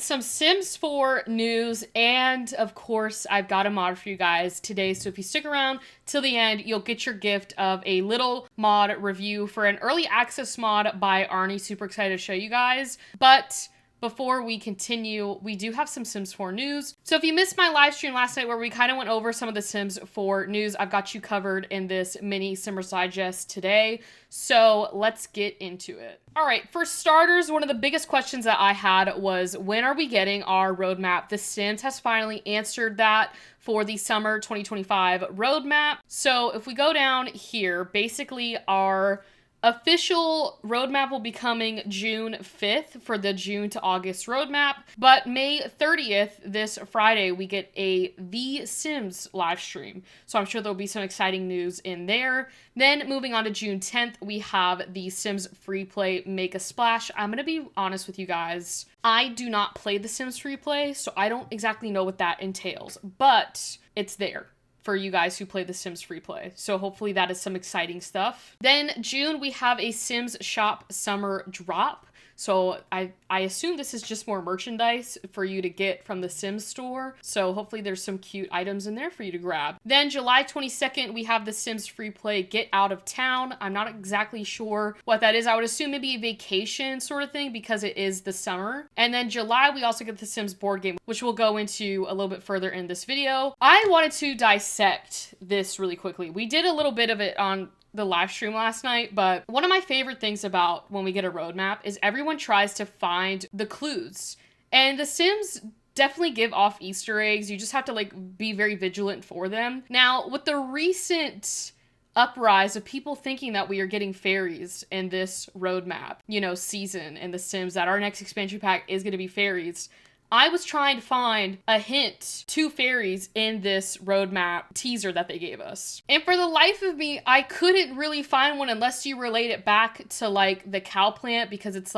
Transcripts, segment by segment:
some Sims 4 news, and of course, I've got a mod for you guys today. So if you stick around till the end, you'll get your gift of a little mod review for an early access mod by Arnie. Super excited to show you guys. But before we continue, we do have some Sims 4 news. So if you missed my live stream last night where we kind of went over some of the Sims 4 news, I've got you covered in this mini Simmers Digest today. So let's get into it. All right, for starters, one of the biggest questions that I had was, when are we getting our roadmap? The Sims has finally answered that for the summer 2025 roadmap. So if we go down here, basically our official roadmap will be coming June 5th for the June to August roadmap, but May 30th, this Friday, we get a The Sims live stream. So I'm sure there'll be some exciting news in there. Then moving on to June 10th, we have The Sims Free Play Make a Splash. I'm going to be honest with you guys. I do not play The Sims Free Play, so I don't exactly know what that entails, but it's there for you guys who play The Sims Free Play. So hopefully that is some exciting stuff. Then June, we have a Sims Shop Summer Drop. So I assume this is just more merchandise for you to get from the Sims store. So hopefully there's some cute items in there for you to grab. Then July 22nd, we have the Sims Free Play Get Out of Town. I'm not exactly sure what that is. I would assume maybe a vacation sort of thing because it is the summer. And then July, we also get the Sims board game, which we'll go into a little bit further in this video. I wanted to dissect this really quickly. We did a little bit of it on the live stream last night, but one of my favorite things about when we get a roadmap is everyone tries to find the clues. And the Sims definitely give off Easter eggs. You just have to be very vigilant for them. Now, with the recent uprise of people thinking that we are getting fairies in this roadmap, season in The Sims, that our next expansion pack is going to be fairies, I was trying to find a hint to fairies in this roadmap teaser that they gave us. And for the life of me, I couldn't really find one unless you relate it back to the cow plant, because it's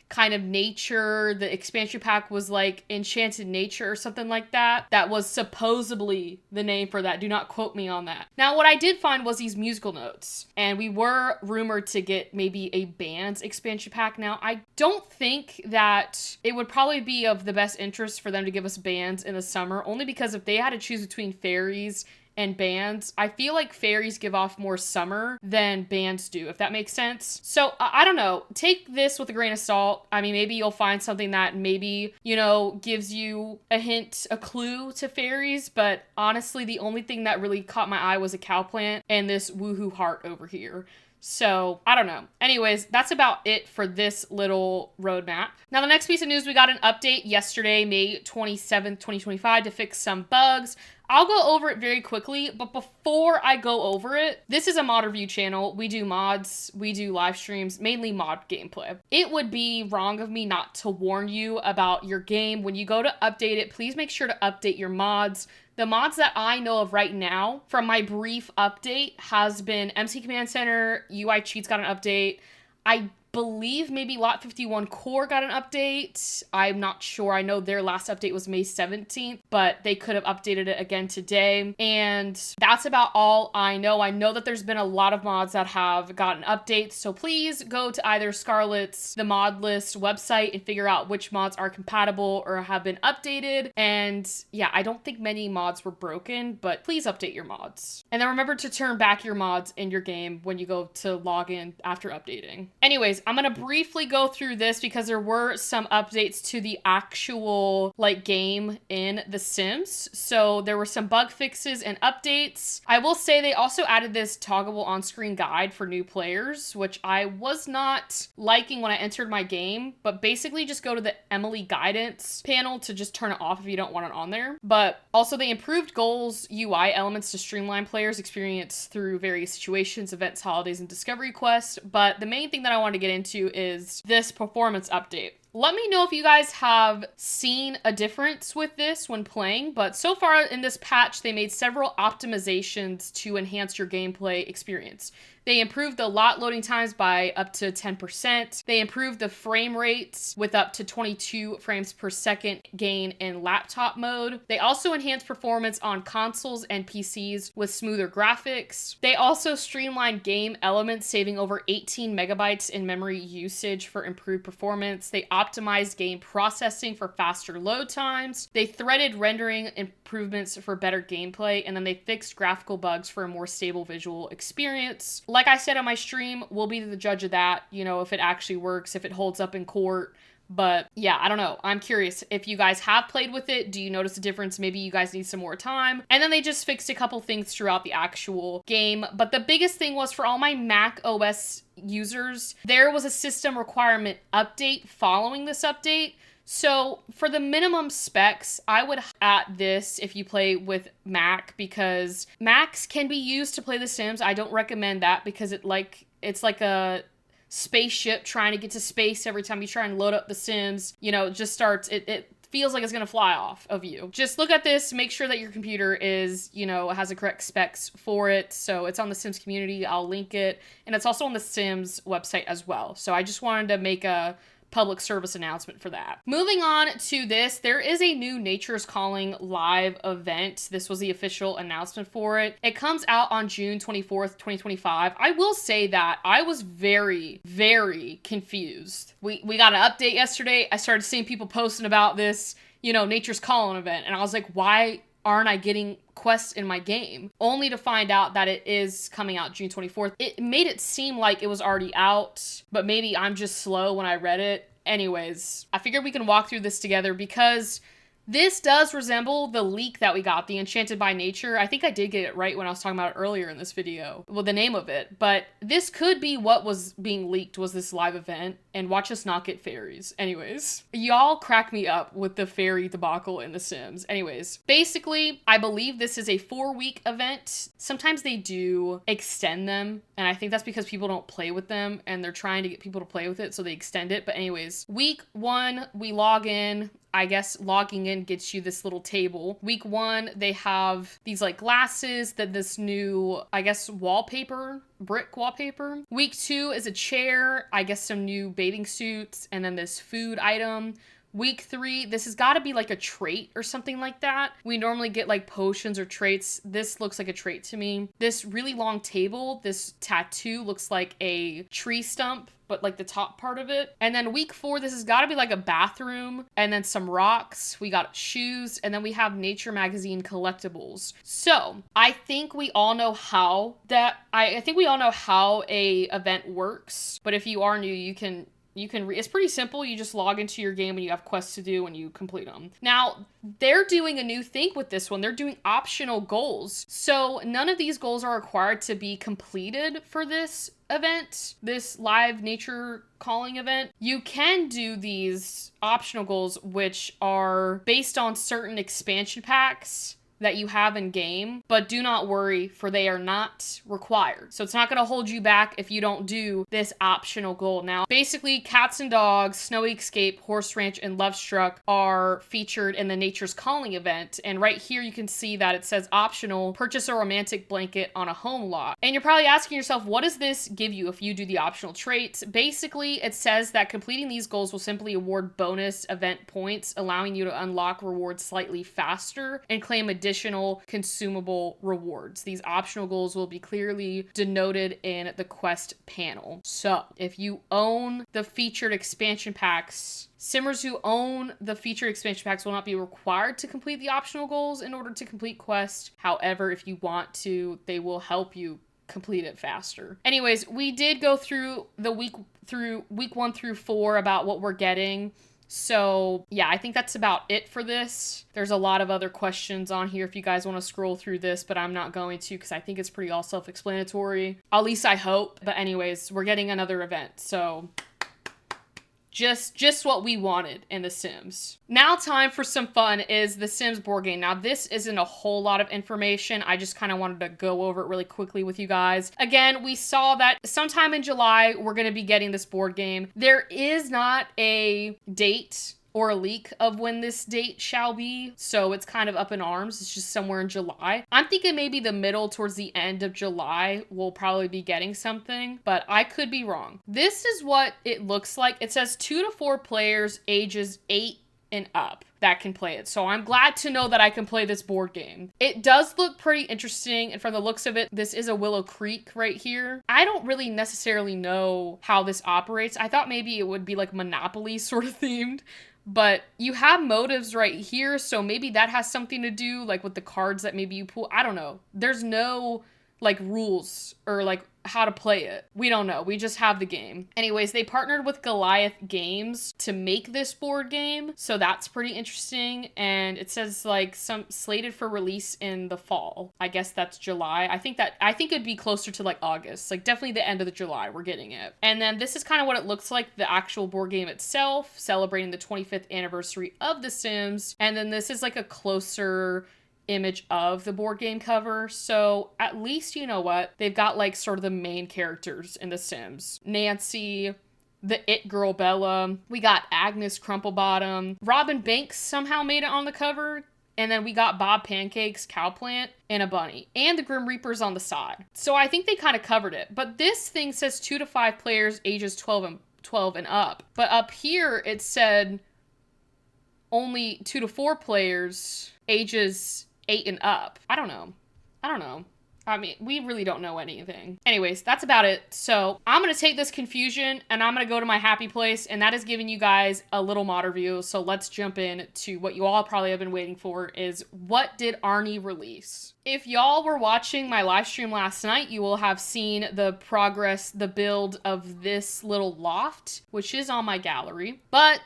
kind of nature. The expansion pack was Enchanted Nature or something like that. That was supposedly the name for that. Do not quote me on that. Now, what I did find was these musical notes, and we were rumored to get maybe a bands expansion pack. Now, I don't think that it would probably be of the best interest for them to give us bands in the summer, only because if they had to choose between fairies and bands, I feel like fairies give off more summer than bands do, if that makes sense. So I don't know. Take this with a grain of salt. I mean, maybe you'll find something that maybe, gives you a hint, a clue to fairies. But honestly, the only thing that really caught my eye was a cow plant and this woohoo heart over here. So, I don't know. Anyways, that's about it for this little roadmap. Now, the next piece of news, we got an update yesterday, May 27th, 2025, to fix some bugs. I'll go over it very quickly, but before I go over it, this is a mod review channel. We do mods, we do live streams, mainly mod gameplay. It would be wrong of me not to warn you about your game. When you go to update it, please make sure to update your mods. The mods that I know of right now from my brief update has been MC Command Center, UI Cheats got an update. I believe maybe Lot 51 Core got an update. I'm not sure. I know their last update was May 17th, but they could have updated it again today. And that's about all I know. I know that there's been a lot of mods that have gotten updates, so please go to either Scarlett's The Mod List website and figure out which mods are compatible or have been updated. And yeah, I don't think many mods were broken, but please update your mods. And then remember to turn back your mods in your game when you go to log in after updating. Anyways, I'm going to briefly go through this because there were some updates to the actual game in The Sims. So there were some bug fixes and updates. I will say they also added this toggleable on-screen guide for new players, which I was not liking when I entered my game, but basically just go to the Emily guidance panel to just turn it off if you don't want it on there. But also they improved goals UI elements to streamline players' experience through various situations, events, holidays, and discovery quests. But the main thing that I want to get into is this performance update. Let me know if you guys have seen a difference with this when playing, but so far in this patch, they made several optimizations to enhance your gameplay experience. They improved the lot loading times by up to 10%. They improved the frame rates with up to 22 frames per second gain in laptop mode. They also enhanced performance on consoles and PCs with smoother graphics. They also streamlined game elements, saving over 18 megabytes in memory usage for improved performance. They optimized game processing for faster load times. They threaded rendering improvements for better gameplay, and then they fixed graphical bugs for a more stable visual experience. Like I said on my stream, we'll be the judge of that, you know, if it actually works, if it holds up in court. But yeah, I don't know. I'm curious if you guys have played with it. Do you notice a difference? Maybe you guys need some more time. And then they just fixed a couple things throughout the actual game. But the biggest thing was for all my Mac OS users, there was a system requirement update following this update. So for the minimum specs, I would at this if you play with Mac, because Macs can be used to play The Sims. I don't recommend that because it's like a spaceship trying to get to space every time you try and load up The Sims. You know, it just starts, it feels like it's gonna fly off of you. Just look at this, make sure that your computer is, you know, has the correct specs for it. So it's on the Sims community, I'll link it. And it's also on the Sims website as well. So I just wanted to make a public service announcement for that. Moving on to this, there is a new Nature's Calling live event. This was the official announcement for it. It comes out on June 24th, 2025. I will say that I was very, very confused. We got an update yesterday. I started seeing people posting about this, you know, Nature's Calling event, and I was like, why aren't I getting quests in my game? Only to find out that it is coming out June 24th. It made it seem like it was already out, but maybe I'm just slow when I read it. Anyways, I figured we can walk through this together because this does resemble the leak that we got, the Enchanted by Nature. I think I did get it right when I was talking about it earlier in this video, well, the name of it. But this could be what was being leaked, was this live event, and watch us not get fairies. Anyways, y'all crack me up with the fairy debacle in The Sims. Anyways, basically, I believe this is a 4-week event. Sometimes they do extend them, and I think that's because people don't play with them, and they're trying to get people to play with it, so they extend it. But anyways, week 1, we log in. I guess logging in gets you this little table. Week 1, they have these like glasses, then this new, I guess, wallpaper, brick wallpaper. Week 2 is a chair, I guess some new bathing suits, and then this food item. Week 3, this has got to be like a trait or something like that. We normally get like potions or traits. This looks like a trait to me. This really long table, this tattoo looks like a tree stump, but like the top part of it. And then week 4, this has got to be like a bathroom, and then some rocks. We got shoes, and then we have Nature Magazine collectibles. So I think we all know how I think we all know how a event works. But if you are new, you can it's pretty simple. You just log into your game and you have quests to do and you complete them. Now, they're doing a new thing with this one. They're doing optional goals. So none of these goals are required to be completed for this event, this live Nature Calling event. You can do these optional goals, which are based on certain expansion packs that you have in game, but do not worry, for they are not required. So it's not gonna hold you back if you don't do this optional goal. Now, basically, Cats and Dogs, Snowy Escape, Horse Ranch, and Love Struck are featured in the Nature's Calling event. And right here, you can see that it says optional, purchase a romantic blanket on a home lot. And you're probably asking yourself, what does this give you if you do the optional traits? Basically, it says that completing these goals will simply award bonus event points, allowing you to unlock rewards slightly faster and claim additional consumable rewards. These optional goals will be clearly denoted in the quest panel. So if you own the featured expansion packs, Simmers who own the featured expansion packs will not be required to complete the optional goals in order to complete quests. However, if you want to, they will help you complete it faster. Anyways, we did go through week 1 through 4 about what we're getting. So yeah, I think that's about it for this. There's a lot of other questions on here if you guys want to scroll through this, but I'm not going to because I think it's pretty all self-explanatory. At least I hope. But anyways, we're getting another event. So just what we wanted in The Sims. Now time for some fun is The Sims board game. Now this isn't a whole lot of information. I just kind of wanted to go over it really quickly with you guys. Again, we saw that sometime in July, we're going to be getting this board game. There is not a date or a leak of when this date shall be. So it's kind of up in arms. It's just somewhere in July. I'm thinking maybe the middle towards the end of July we'll probably be getting something, but I could be wrong. This is what it looks like. It says 2 to 4 players ages 8 and up that can play it. So I'm glad to know that I can play this board game. It does look pretty interesting, and from the looks of it, this is a Willow Creek right here. I don't really necessarily know how this operates. I thought maybe it would be like Monopoly sort of themed, but you have motives right here, so maybe that has something to do like with the cards that maybe you pull. I don't know. There's no like rules or like how to play it. We don't know. We just have the game. Anyways, they partnered with Goliath Games to make this board game, so that's pretty interesting. And it says like some slated for release in the fall. I guess that's July. I think it'd be closer to like August, like definitely the end of the July we're getting it. And then this is kind of what it looks like, the actual board game itself, celebrating the 25th anniversary of The Sims. And then this is like a closer image of the board game cover. So at least, you know what, they've got like sort of the main characters in The Sims. Nancy, the it girl Bella, we got Agnes Crumplebottom, Robin Banks somehow made it on the cover, and then we got Bob Pancakes, Cowplant, and a bunny, and the Grim Reapers on the side. So I think they kind of covered it. But this thing says 2 to 5 players ages 12 and up. But up here it said only 2 to 4 players ages 8 and up. I don't know. I mean, we really don't know anything. Anyways, that's about it. So I'm going to take this confusion and I'm going to go to my happy place, and that is giving you guys a little mod review. So let's jump in to what you all probably have been waiting for, is what did Arnie release? If y'all were watching my live stream last night, you will have seen the progress, the build of this little loft, which is on my gallery. But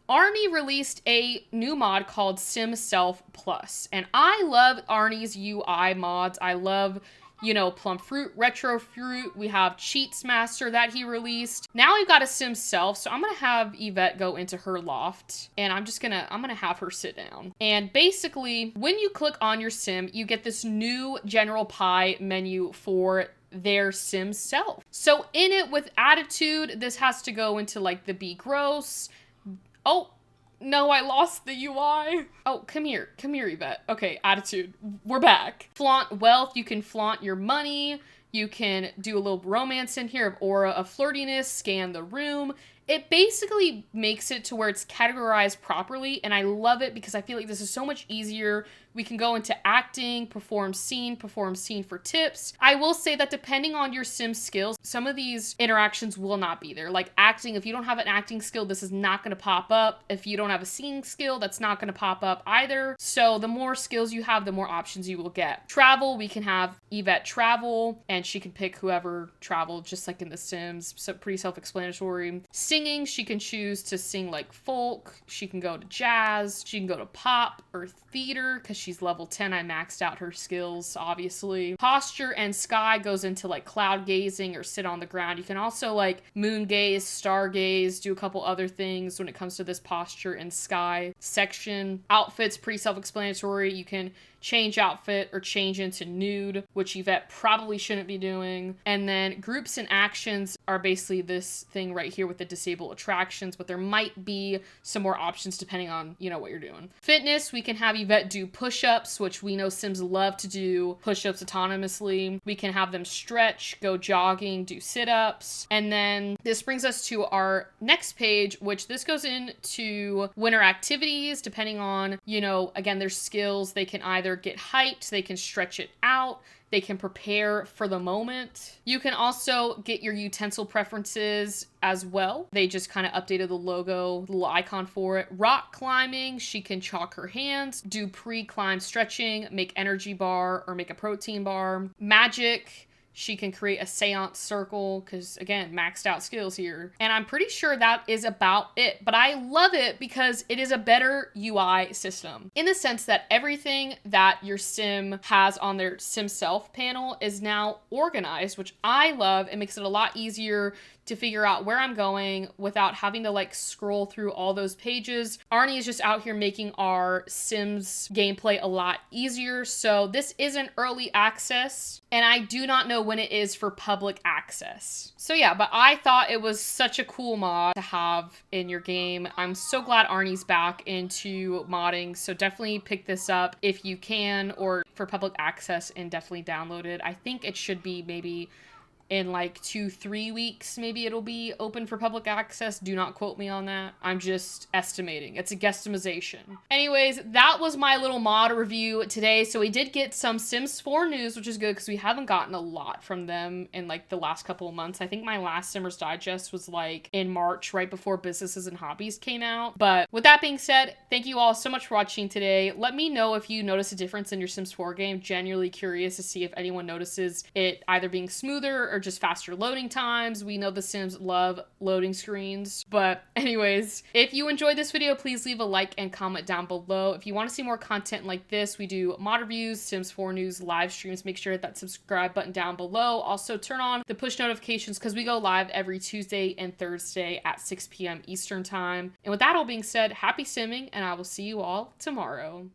Arnie released a new mod called SimSelf Plus, and I love Arnie's UI mods. I love, you know, Plum Fruit, Retro Fruit. We have Cheats Master that he released. Now we've got a SimSelf, so I'm gonna have Yvette go into her loft, and I'm gonna have her sit down. And basically, when you click on your sim, you get this new General Pie menu for their sim self. So in it, with attitude, this has to go into like the be gross. Oh, no, I lost the UI. Oh, come here, Yvette. Okay, attitude. We're back. Flaunt wealth. You can flaunt your money. You can do a little romance in here of aura of flirtiness, scan the room. It basically makes it to where it's categorized properly, and I love it because I feel like this is so much easier. We can go into acting, perform scene for tips. I will say that depending on your sim skills, some of these interactions will not be there. Like acting, if you don't have an acting skill, this is not going to pop up. If you don't have a singing skill, that's not going to pop up either. So the more skills you have, the more options you will get. Travel, we can have Yvette travel, and she can pick whoever travel, just like in The Sims. So pretty self-explanatory. Singing, she can choose to sing like folk. She can go to jazz. She can go to pop or theater, because she's level 10. I maxed out her skills, obviously. Posture and sky goes into like cloud gazing or sit on the ground. You can also like moon gaze, star gaze, do a couple other things when it comes to this posture and sky section. Outfits, pretty self-explanatory. You can change outfit or change into nude, which Yvette probably shouldn't be doing. And then groups and actions are basically this thing right here with the disable attractions, but there might be some more options depending on, you know, what you're doing. Fitness, we can have Yvette do push-ups, which we know Sims love to do push-ups autonomously. We can have them stretch, go jogging, do sit-ups. And then this brings us to our next page, which this goes into winter activities, depending on, you know, again, their skills. They can either get height, they can stretch it out, they can prepare for the moment. You can also get your utensil preferences as well. They just kind of updated the logo, the little icon for it. Rock climbing, she can chalk her hands, do pre-climb stretching, make energy bar or make a protein bar. Magic, she can create a seance circle, because again, maxed out skills here. And I'm pretty sure that is about it. But I love it because it is a better UI system, in the sense that everything that your sim has on their SimSelf panel is now organized, which I love. It makes it a lot easier to figure out where I'm going without having to like scroll through all those pages. Arnie is just out here making our Sims gameplay a lot easier. So this is an early access, and I do not know when it is for public access. So yeah, but I thought it was such a cool mod to have in your game. I'm so glad Arnie's back into modding, so definitely pick this up if you can, or for public access, and definitely download it. I think it should be maybe in like 2-3 weeks, maybe it'll be open for public access. Do not quote me on that. I'm just estimating. It's a guesstimation. Anyways, that was my little mod review today. So we did get some Sims 4 news, which is good because we haven't gotten a lot from them in like the last couple of months. I think my last Simmers Digest was like in March, right before Businesses and Hobbies came out. But with that being said, thank you all so much for watching today. Let me know if you notice a difference in your Sims 4 game. Genuinely curious to see if anyone notices it either being smoother or just faster loading times. We know the Sims love loading screens. But anyways, if you enjoyed this video, please leave a like and comment down below. If you want to see more content like this, we do mod reviews, Sims 4 news, live streams. Make sure to hit that subscribe button down below. Also turn on the push notifications because we go live every Tuesday and Thursday at 6 p.m. Eastern time. And with that all being said, happy simming, and I will see you all tomorrow.